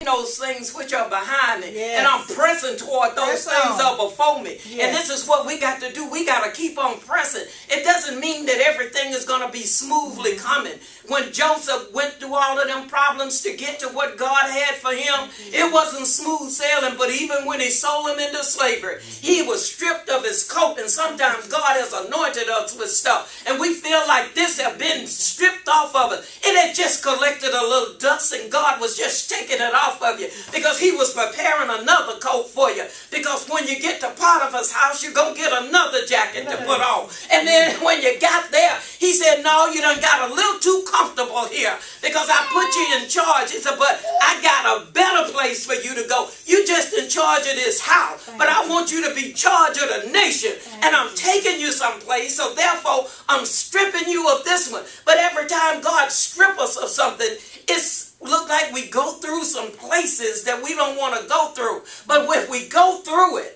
those things which are behind me, and I'm pressing toward those things up before me. And this is what we got to do. We got to keep on pressing. It doesn't mean that everything is going to be smoothly coming. When Joseph went through all of them problems to get to what God had for him, it wasn't smooth sailing. But even when he sold him into slavery, he was stripped of his coat. And sometimes God has anointed us with stuff, and we feel like this have been stripped off of us. It had just collected a little dust, and God was just taking it off of you because he was preparing another coat for you. Because when you get to Potiphar's house, you're going to get another jacket to put on. And then when you got there, he said, no, you done got a little too comfortable here because I put you in charge. He said, but I got a better place for you to go. You just in charge of this house, but I want you to be charge of the nation, and I'm taking you someplace, so therefore I'm stripping you of this one. But every time God strips us of something, it's look like we go through some places that we don't want to go through. But if we go through it,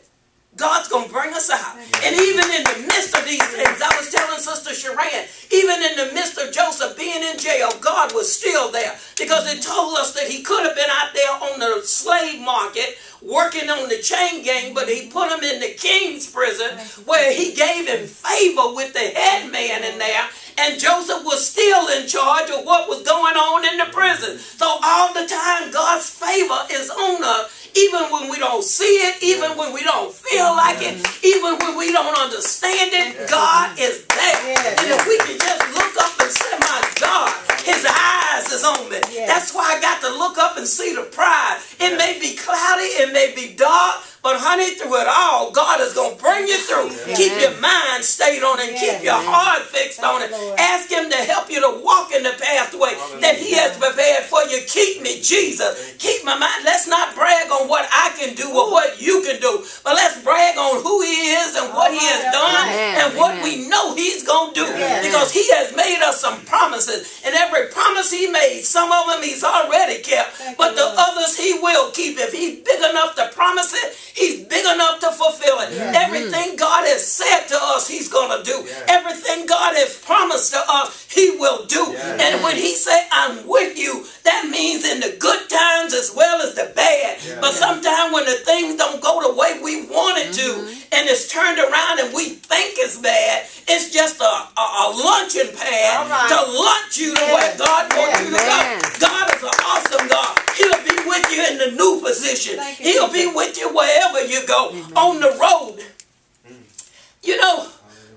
God's going to bring us out. And even in the midst of these things, I was telling Sister Sharon, even in the midst of Joseph being in jail, God was still there. Because it told us that he could have been out there on the slave market working on the chain gang, but he put him in the king's prison where he gave him favor with the head man in there. And Joseph was still in charge of what was going on in the prison. So all the time, God's favor is on us. Even when we don't see it, even when we don't feel like it, even when we don't understand it, God is there. And if we can just look up and say, my God, his eyes is on me. That's why I got to look up and see the prize. It may be cloudy, it may be dark, but honey, through it all, God is going to bring you through. Keep your mind stayed on it. Keep your heart fixed on it. Ask him to help you to walk in the pathway that he has prepared for you. Keep me, Jesus. Keep my mind. Let's not brag on what I can do or what you can do, but let's brag on who he is and what he has done and what we know he's going to do. Because he has made us some promises, and every promise he made, some of them he's already kept, but the others he will keep. If he's big enough to promise it, he's big enough to fulfill it. Everything God has said to us, he's going to do. Everything God has promised to us, he will do. And when he say, I'm with you, that means in the good times as well as the bad. But sometimes when the things don't go the way we want it to, and it's turned around and we think it's bad, it's just a luncheon pad to lunch you to where God wants you to go. God is an awesome God. He'll be with you in the new position. He'll be with you wherever you go, on the road. You know,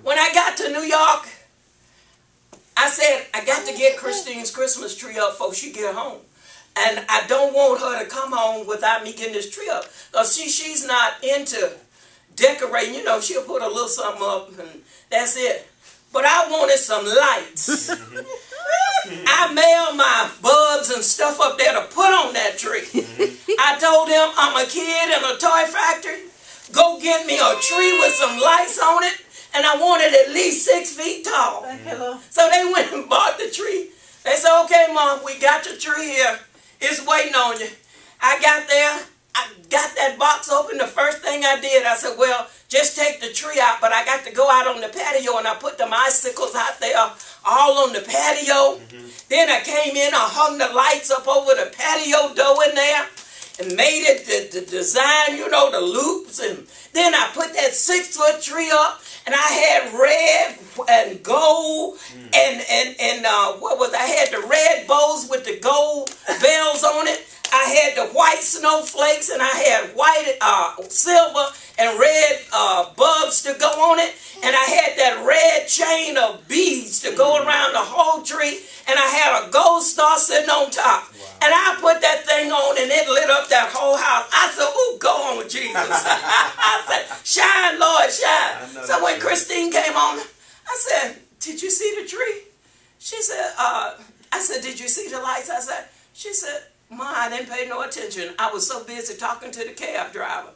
when I got to New York, I said, I got to get Christine's Christmas tree up before she get home. And I don't want her to come home without me getting this tree up. Because she's not into decorating. You know, she'll put a little something up and that's it. But I wanted some lights. I mailed my bulbs and stuff up there to put on that tree. I told them I'm a kid in a toy factory. Go get me a tree with some lights on it. And I want it at least 6 feet tall. So they went and bought the tree. They said, okay, Mom, we got your tree here. It's waiting on you. I got there. I got that box open. The first thing I did, I said, well, just take the tree out. But I got to go out on the patio, and I put them icicles out there all on the patio. Then I came in. I hung the lights up over the patio door in there and made it the design, you know, the loops. And then I put that 6-foot tree up. And I had red and gold and what was I had the red bows with the gold bells on it. I had the white snowflakes, and I had white, silver and red bulbs to go on it. And I had that red chain of beads to go around the whole tree. And I had a gold star sitting on top. And I put that thing on, and it lit up that whole house. I said, ooh, go on, Jesus. I said, shine, Lord, shine. So when Christine came on, I said, did you see the tree? She said, I said, did you see the lights? She said, Ma, I didn't pay no attention. I was so busy talking to the cab driver.